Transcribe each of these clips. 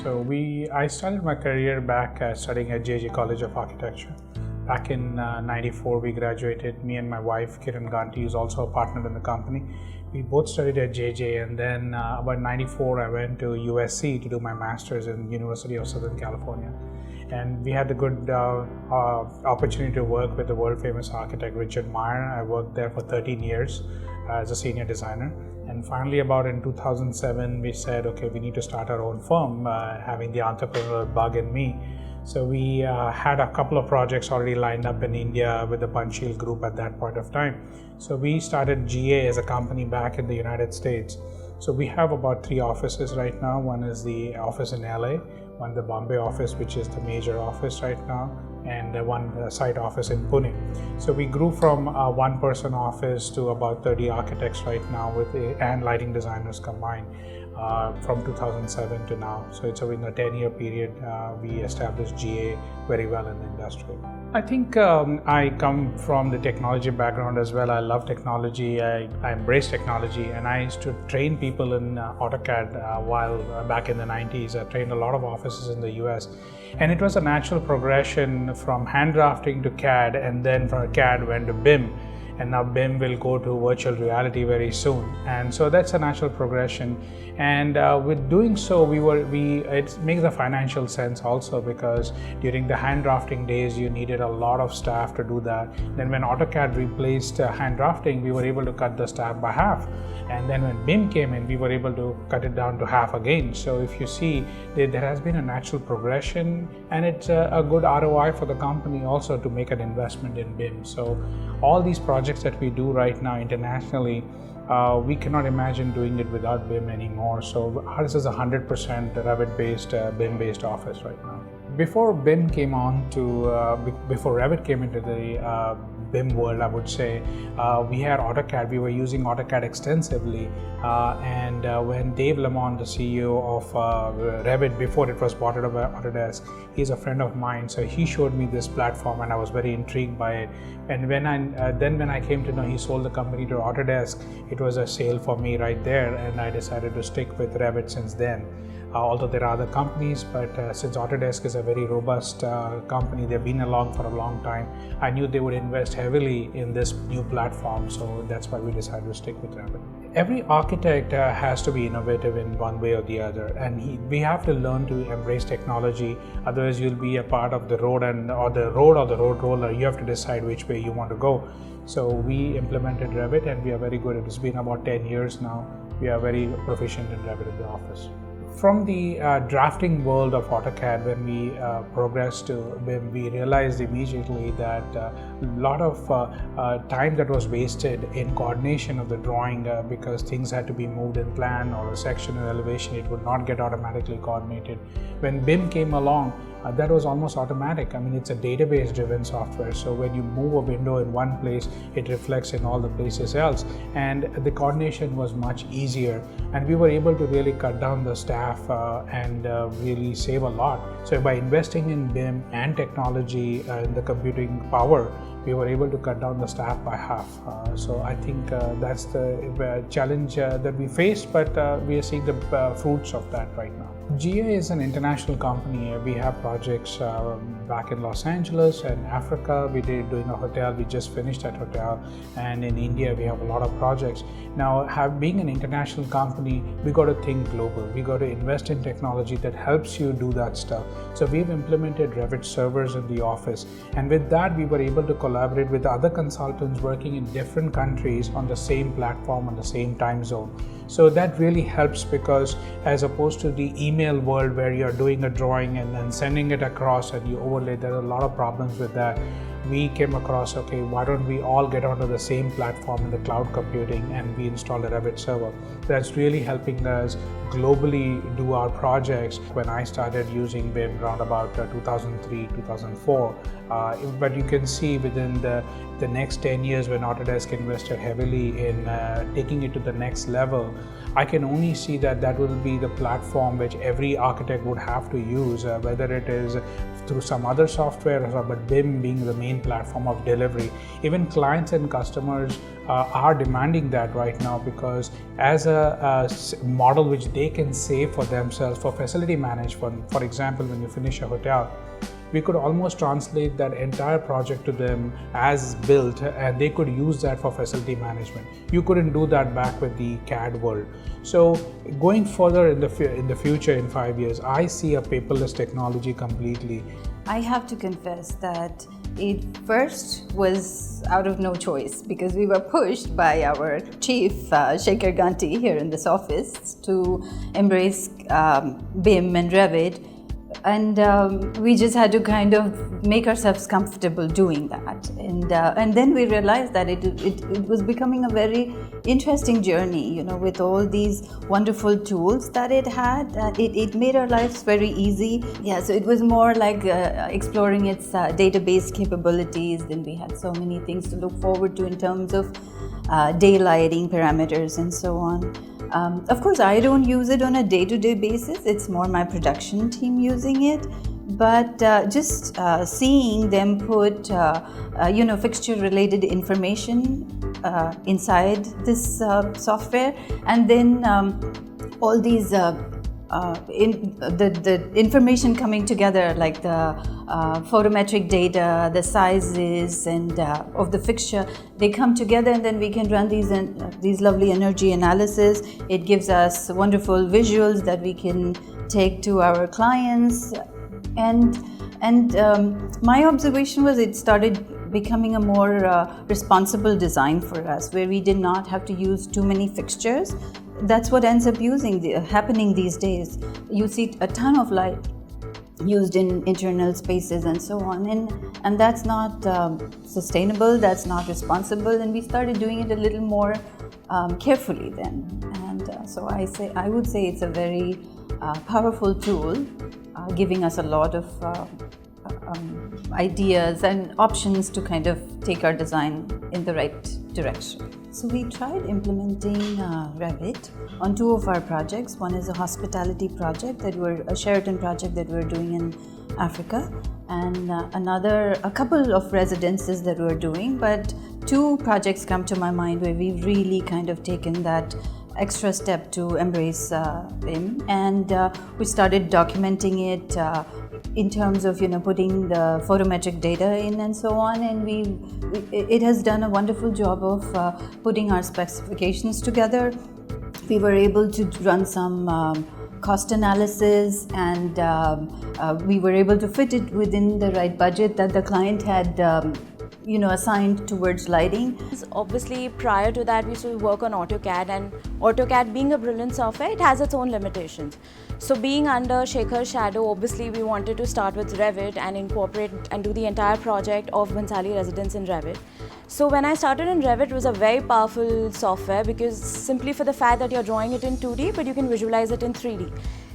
I started my career back studying at JJ College of Architecture. Back in '94, we graduated. Me and my wife, Ganti, is also a partner in the company. We both studied at JJ, and then about '94, I went to USC to do my master's in University of Southern California. And we had the good opportunity to work with the world famous architect Richard Meyer. I worked there for 13 years as a senior designer. And finally, about in 2007, we said, okay, we need to start our own firm, having the entrepreneurial bug in me. So we had a couple of projects already lined up in India with the Bunchiel Group at that point of time. So we started GA as a company back in the United States. So we have about 3 offices right now. One is the office in LA, one the Bombay office, which is the major office right now, and one site office in Pune. So we grew from a 1-person office to about 30 architects right now and lighting designers combined from 2007 to now. So it's in a 10-year period we established GA very well in the industry. I think I come from the technology background as well. I love technology. I embrace technology, and I used to train people in AutoCAD while back in the 90s. I trained a lot of offices in the US, and it was a natural progression from hand drafting to CAD, and then from CAD went to BIM. And now BIM will go to virtual reality very soon, and so that's a natural progression. And with doing so, it makes a financial sense also, because during the hand drafting days you needed a lot of staff to do that. Then when AutoCAD replaced hand drafting, we were able to cut the staff by half. And then when BIM came in, we were able to cut it down to half again. So if you see, there has been a natural progression, and it's a good ROI for the company also to make an investment in BIM. So all these projects that we do right now internationally, we cannot imagine doing it without BIM anymore. So ours is a 100% Revit-based, BIM-based office right now. Before BIM came on before Revit came into the BIM world, I would say, we had AutoCAD. We were using AutoCAD extensively, and when Dave Lamont, the CEO of Revit, before it was bought out by Autodesk, he's a friend of mine, so he showed me this platform, and I was very intrigued by it. And when I came to know he sold the company to Autodesk, it was a sale for me right there, and I decided to stick with Revit since then. Although there are other companies, but since Autodesk is a very robust company, they've been along for a long time, I knew they would invest heavily in this new platform, so that's why we decided to stick with Revit. Every architect has to be innovative in one way or the other, and we have to learn to embrace technology, otherwise you'll be a part of the road or the road roller. You have to decide which way you want to go. So we implemented Revit, and we are very good. It's been about 10 years now. We are very proficient in Revit in the office. From the drafting world of AutoCAD, when we progressed to BIM, we realized immediately that a lot of time that was wasted in coordination of the drawing because things had to be moved in plan or a section or elevation, it would not get automatically coordinated. When BIM came along, that was almost automatic. I mean, it's a database driven software, so when you move a window in one place, it reflects in all the places else, and the coordination was much easier, and we were able to really cut down the staff and really save a lot. So by investing in BIM and technology in the computing power, we were able to cut down the staff by half. So I think that's the challenge that we faced, but we are seeing the fruits of that right now. GA is an international company. We have projects back in Los Angeles and Africa. We did doing a hotel. We just finished that hotel, and in India we have a lot of projects. Now, being an international company, we got to think global. We got to invest in technology that helps you do that stuff. So we've implemented Revit servers in the office, and with that we were able to collaborate with other consultants working in different countries on the same platform, on the same time zone. So that really helps, because as opposed to the email world where you're doing a drawing and then sending it across and you overlay, there are a lot of problems with that. We came across, okay, why don't we all get onto the same platform in the cloud computing, and we installed a Revit server. That's really helping us globally do our projects. When I started using BIM around about 2003, 2004, but you can see within the next 10 years when Autodesk invested heavily in taking it to the next level, I can only see that will be the platform which every architect would have to use, whether it is through some other software, but BIM being the main platform of delivery. Even clients and customers are demanding that right now, because as a model which they can save for themselves for facility management. For example, when you finish a hotel, we could almost translate that entire project to them as built, and they could use that for facility management. You couldn't do that back with the CAD world. So going further in the future, in 5 years, I see a paperless technology completely. I have to confess that it first was out of no choice, because we were pushed by our chief, Shekar Ganti, here in this office to embrace BIM and Revit. And we just had to kind of make ourselves comfortable doing that. And then we realized that it was becoming a very interesting journey, you know, with all these wonderful tools that it had. It made our lives very easy. Yeah, so it was more like exploring its database capabilities. Then we had so many things to look forward to in terms of daylighting parameters and so on. Of course, I don't use it on a day-to-day basis. It's more my production team using it. But just seeing them put, fixture-related information inside this software, and then all these the information coming together, like the photometric data, the sizes, and of the fixture, they come together, and then we can run these lovely energy analysis. It gives us wonderful visuals that we can take to our clients, and my observation was it started becoming a more responsible design for us, where we did not have to use too many fixtures. That's what ends up happening these days. You see a ton of light used in internal spaces and so on, and that's not sustainable, that's not responsible, and we started doing it a little more carefully then. And so I would say it's a very powerful tool, giving us a lot of ideas and options to kind of take our design in the right direction. So we tried implementing Revit on 2 of our projects. One is a hospitality project a Sheraton project that we're doing in Africa, and a couple of residences that we're doing. But 2 projects come to my mind where we've really kind of taken that extra step to embrace BIM, and we started documenting it in terms of putting the photometric data in and so on, and it has done a wonderful job of putting our specifications together. We were able to run some cost analysis, and we were able to fit it within the right budget that the client had assigned towards lighting. Obviously, prior to that, we used to work on AutoCAD, and AutoCAD being a brilliant software, it has its own limitations. So being under Shekhar's shadow, obviously we wanted to start with Revit and incorporate and do the entire project of Bhansali residence in Revit. So when I started in Revit, it was a very powerful software, because simply for the fact that you're drawing it in 2D, but you can visualize it in 3D.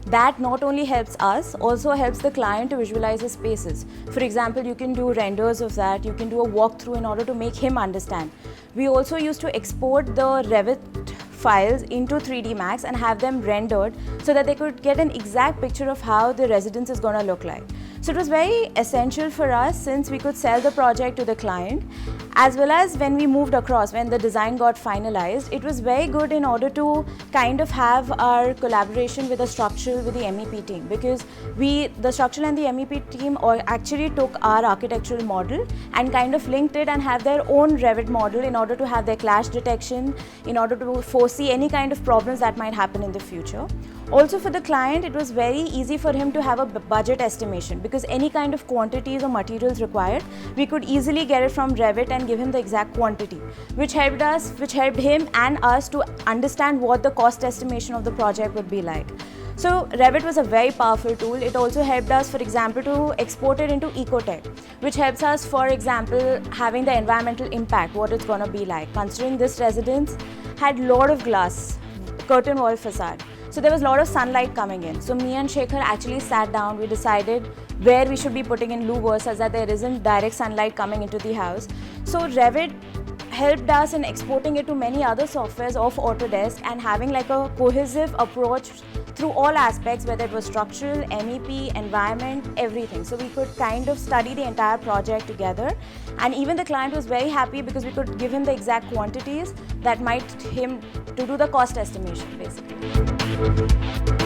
That not only helps us, also helps the client to visualize the spaces. For example, you can do renders of that, you can do a walkthrough in order to make him understand. We also used to export the Revit files into 3D Max and have them rendered so that they could get an exact picture of how the residence is going to look like. So it was very essential for us, since we could sell the project to the client, as well as when we moved across, when the design got finalized, it was very good in order to kind of have our collaboration with the structural, with the MEP team, because the structural and the MEP team actually took our architectural model and kind of linked it and have their own Revit model in order to have their clash detection, in order to foresee any kind of problems that might happen in the future. Also for the client, it was very easy for him to have a budget estimation, because any kind of quantities or materials required, we could easily get it from Revit and give him the exact quantity, which helped him and us to understand what the cost estimation of the project would be like. So Revit was a very powerful tool. It also helped us, for example, to export it into Ecotech, which helps us, for example, having the environmental impact, what it's going to be like. Considering this residence had a lot of glass, curtain wall facade. So there was a lot of sunlight coming in. So me and Shekhar actually sat down, we decided where we should be putting in louvers such that there isn't direct sunlight coming into the house. So Revit helped us in exporting it to many other softwares of Autodesk and having like a cohesive approach through all aspects, whether it was structural, MEP, environment, everything. So we could kind of study the entire project together, and even the client was very happy because we could give him the exact quantities that might him to do the cost estimation basically.